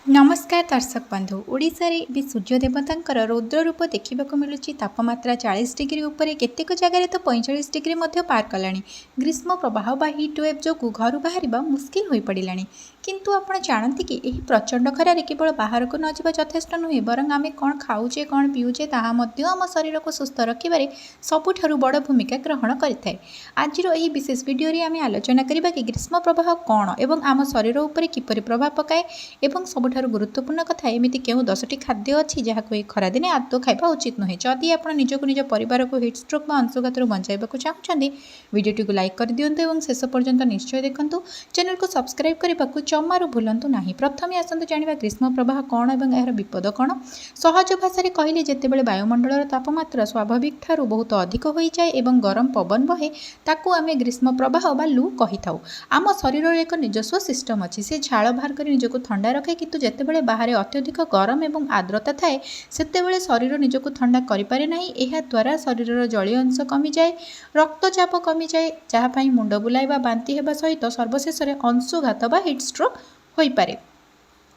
नमस्कार दर्शक बंधु ओडिशा रे भी सूर्य देवतांकर रौद्र रूप देखा मिलूँ तापमात्रा 40 डिग्री उपर केतेक जगार तो 45 डिग्री पार कला ग्रीष्म प्रवाह बा हिट वेव जो घर बाहर मुस्किल हो पड़ा किंतु आप जानते कि यह प्रचंड खरार केवल बाहर को न जावा यथेष्ट नुहे बरं आम कौन खाऊे कौन पीऊे ताम शरीर को सुस्थ रखिबारे सबुठारु बड़ भूमिका ग्रहण करें। आज यही विशेष वीडियो आम आलोचना करवा कि ग्रीष्म प्रवाह कौन एवं आम शरीर उपर किपर प्रभाव पकाए एवं सबुठारु गुरुत्वपूर्ण कथा एमती क्यों 10टी खाद्य अच्छी जहाँ को खरादिने आदौ खाଇବା उचित नुहे। जदि आप निजक निज परिवार को हिट स्ट्रोक व अंशुघात बचाइबा चाहते वीडियोटी को लाइक कर दिंतु और शेष पर्यंत निश्चय देखु। चैनल को सब्सक्राइब करने को जमारू भूलु ना। प्रथम आसतु जाना ग्रीष्म प्रवाह कौन और यार विपद कौन। सहज भाषा कहले जितेबाला वायुमंडल तापमात्रा स्वाभाविक ठारू बहुत अधिक हो जाए और गरम पवन बहे ताकू आम ग्रीष्म प्रवाह बा लू कही था। आम शरीर एक निजस्व सिस्टम अच्छी से झाड़ बाहर कर निजक ठंडा रखे किंतु जितेबाला बाहर अत्यधिक गरम और आर्द्रता थाए सेतेबेले शरीर निजक ठंडा करें ना। यह द्वारा शरीर जलीय अंश कमी जाए रक्तचाप कमी जाए जहाँपाई मुंड बुलाइबा बांती होगा सहित सर्वशेष अंशुघात बा हिट स्ट्रोक हो पारे।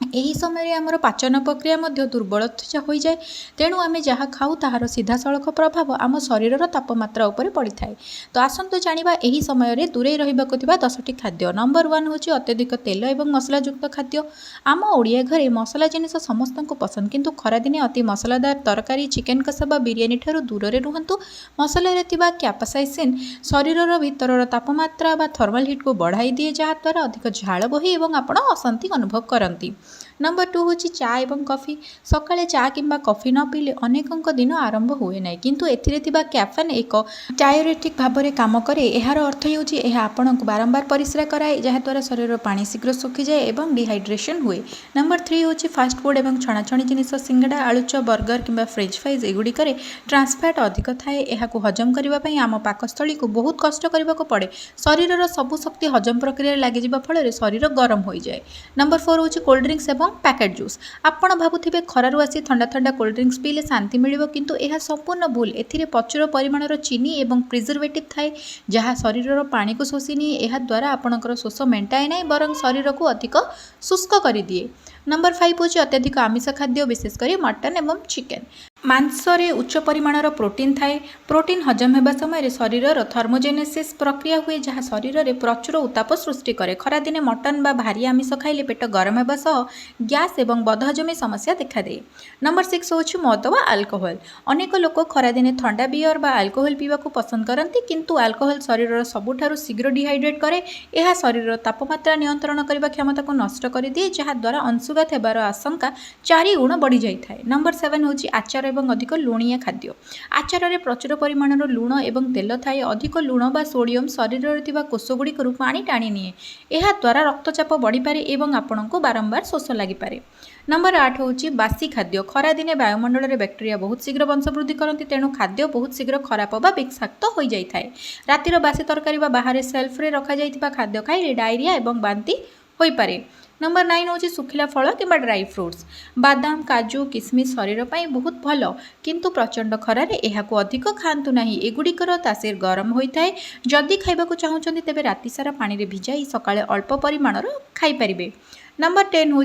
यही समय आमर पाचन प्रक्रिया दुर्बल हो जाए तेणु आम जहाँ खाऊ ताहार सीधा सड़क प्रभाव आम शरीर तापमात्रा उपर पड़ थाए। तो आसतु जाना यही समय दूरे रहिबाकु थिबा 10टी खाद्य। नंबर 1 हूँ अत्यधिक तेल और मसलायुक्त खाद्य। आम ओडिया घरे मसला जिनिस समस्त को पसंद किंतु खरादिने अति मसलादार तरकारी चिकेन कषा बा बिरियानी ठारू दूर रुहतु। मसलार कैप्साइसिन शरीर भीतर तापमात्रा बा थर्माल हिट को बढ़ाई दिए जहाँद्वारा अधिक झाड़ बही और आप अशांति अनुभव करती। नंबर 2 हूँ चा एवं कॉफी। सकाळे चा किंबा कॉफी न पीले अनेकों दिन आरंभ हुए ना किंतु एथिरे थिबा कैफेन एक डायरेटिक भाव में काम करे। यार अर्थ होची आपन को बारंबार परिश्रा कराए जहाँद्वारा शरीर पानी शीघ्र सुखी जाए और डिहाइड्रेशन हुए। नंबर 3 हूँ फास्ट फूड और छणाछणी जिनिस सिंगड़ा आलुचप बर्गर किंबा फ्रेंच फ्राइज एगुड़िक ट्रांसफैट अधिक थाए। यह हजम करने आम पाकस्थली को बहुत कष्ट करने को पड़े। शरीर सबु शक्ति हजम प्रक्रिया लगी फल शरीर गरम हो जाए। नंबर 4 हूँ कोल्ड ड्रिंक्स एवं पैकेट जूस। आपण भावुथिबे खरारु आसी ठंडा ठंडा कोल्ड ड्रिंक्स पीले शांति मिलिबो किंतु यह संपूर्ण भूल। एथिरे प्रचुर परिमाणर चीनी एवं प्रिजर्वेटिव थाए जहाँ शरीर पानी को शोषि निए। यह द्वारा आपणकर शोष मेंटाए ना बरं शरीर को अधिक शुष्क कर दिए। नंबर 5 हूँ अत्यधिक आमिष खाद्य विशेषकर मटन एवं चिकेन। मांसरे उच्च परिमाणर प्रोटीन थाए। प्रोटीन हजम होगा समय शरीर थर्मोजेनेसिस प्रक्रिया हुए जहाँ शरीर में प्रचुर उत्ताप सृष्टि करे। खरादिने मटन बा भारी आमिष खाइले पेट गरम होगा सह गैस एवं बदहजमी समस्या देखा दे। नंबर 6 हूँ मद व अल्कोहल। अनेक लोक खरादिने ठंडा बियर बा अल्कोहल पीवा पसंद करती किंतु अल्कोहल शरीर सबुठारु शीघ्र डिहाइड्रेट करे। यह शरीर तापमात्रा नियंत्रण करने क्षमता को नष्ट कर दिए जहाँद्वारा अंशुघात होबार आशंका 4 गुण बढ़ी जाए। नंबर 7 हूँ आचार एवं अधिक लुणिया खाद्य। आचार में प्रचुर परिमाणर लुण एवं तेल थाए। अधिक लुण बा सोडियम शरीर में कोषगुड़िक पानी टाणी निए। यह द्वारा रक्तचाप बढ़ी पारे एवं आपण को बारंबार शोष लगिपारे। नंबर 8 हूँ बासी खाद्य। खरादिने वायुमंडल में बैक्टेरिया बहुत शीघ्र वंशवृद्धि करती तेणु खाद्य बहुत शीघ्र खराब बा विषाक्त हो जाए। रातिर बासी तरकारी बा बाहर सेल्फ्रे रखा जाइथिबा खाद्य खाइले डायरिया एवं बांती हो पारे। नंबर 9 हूँ सुखिला फल कि ड्राई फ्रुट्स। बादाम काजू किसमिश शरीर पर बहुत भल किंतु प्रचंड खरार यह अधिक खातु ना। एगुड़िकर तासीर गरम होता है। जदि खाइबा चाहूँगी तेज राति सारा पानी रे भिजाई सकाळे अल्प परिमाणर खाईपारे। नंबर 10 हूँ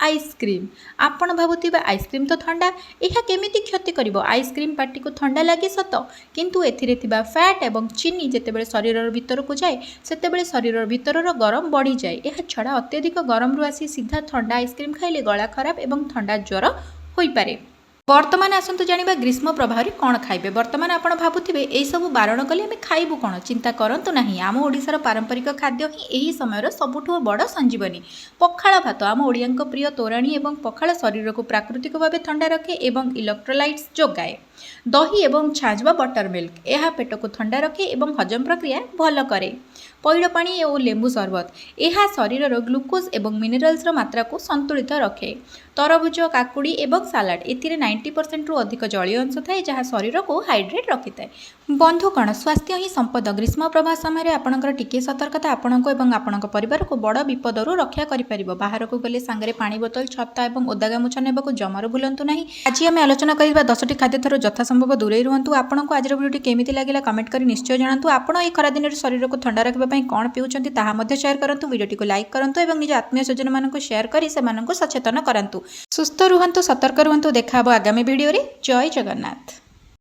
आइसक्रीम। आपण भावुथिबे आइसक्रीम तो ठंडा यह केमिति क्षति करिवो। आइसक्रीम पार्टी को ठंडा लगे सत किंतु एथिरे थिबा फैट एवं चीनी जेतेबेले शरीर भीतर को जाए सेतेबेले शरीर भीतर गरम बढ़ी जाए। यह छड़ा अत्यधिक गरम रु आसी सीधा ठंडा आइसक्रीम खाइले गला खराब एवं ठंडा ज्वर हो पारे। वर्तमान आसतु जाना ग्रीष्म प्रभाव कौन खाइबे। वर्तमान आपण भावुथिबे एई सब बारण कले आमे खाइबु कौन चिंता करंतु नाही। आम ओडिशार पारंपरिक खाद्य ही एही समयर सबुठु बड़ संजीवनी। पखाळ भात आम ओडियांक प्रिय तोराणी एवं पखाळ शरीर को प्राकृतिक भाव ठंडा रखे एवं इलेक्ट्रोलाइट्स जोगाए। दही एवं छाछ बा बटर मिल्क यह पेट को ठंडा रखे एवं हजम प्रक्रिया भल करे। पैड़ पानी और लेंबू सरबत यह शरीर ग्लूकोज एवं मिनरल्स मात्रा को संतुलित रखे। तरभुज काकुड़ी एवं सालाड एथिरे 90% रु अधिक जलीय अंश थाए जहाँ शरीर को हाइड्रेट रखी था। बंधुगण स्वास्थ्य ही संपद। ग्रीष्म प्रवाह समय आपणकर टिके सतर्कता आपणको एवं आपणक परिवार को बड़ विपदरू रक्षा करिपारिबो। बाहर को गले सांगरे पानी बोतल छता एवं ओदा गामुछा नेबाकू जमारू भूलंतु नाही। आज आम आलोचना करबा 10टी खाद्य थर ଯଥାସମ୍ଭବ ଦୂରେଇ ରୁହନ୍ତୁ। ଆପଣଙ୍କୁ ଆଜିର ଭିଡ଼ିଓଟି କେମିତି ଲାଗିଲା କମେଣ୍ଟ କରି ନିଶ୍ଚୟ ଜଣାନ୍ତୁ। ଆପଣ ଏହି ଖରାଦିନରେ ଶରୀରକୁ ଥଣ୍ଡା ରଖିବା ପାଇଁ କ'ଣ ପିଉଛନ୍ତି ତାହା ମଧ୍ୟ ସେୟାର କରନ୍ତୁ। ଭିଡ଼ିଓଟିକୁ ଲାଇକ୍ କରନ୍ତୁ ଏବଂ ନିଜ ଆତ୍ମୀୟ ସ୍ୱଜନମାନଙ୍କୁ ସେୟାର କରି ସେମାନଙ୍କୁ ସଚେତନ କରାନ୍ତୁ। ସୁସ୍ଥ ରୁହନ୍ତୁ, ସତର୍କ ରୁହନ୍ତୁ। ଦେଖା ହେବ ଆଗାମୀ ଭିଡ଼ିଓରେ। ଜୟ ଜଗନ୍ନାଥ।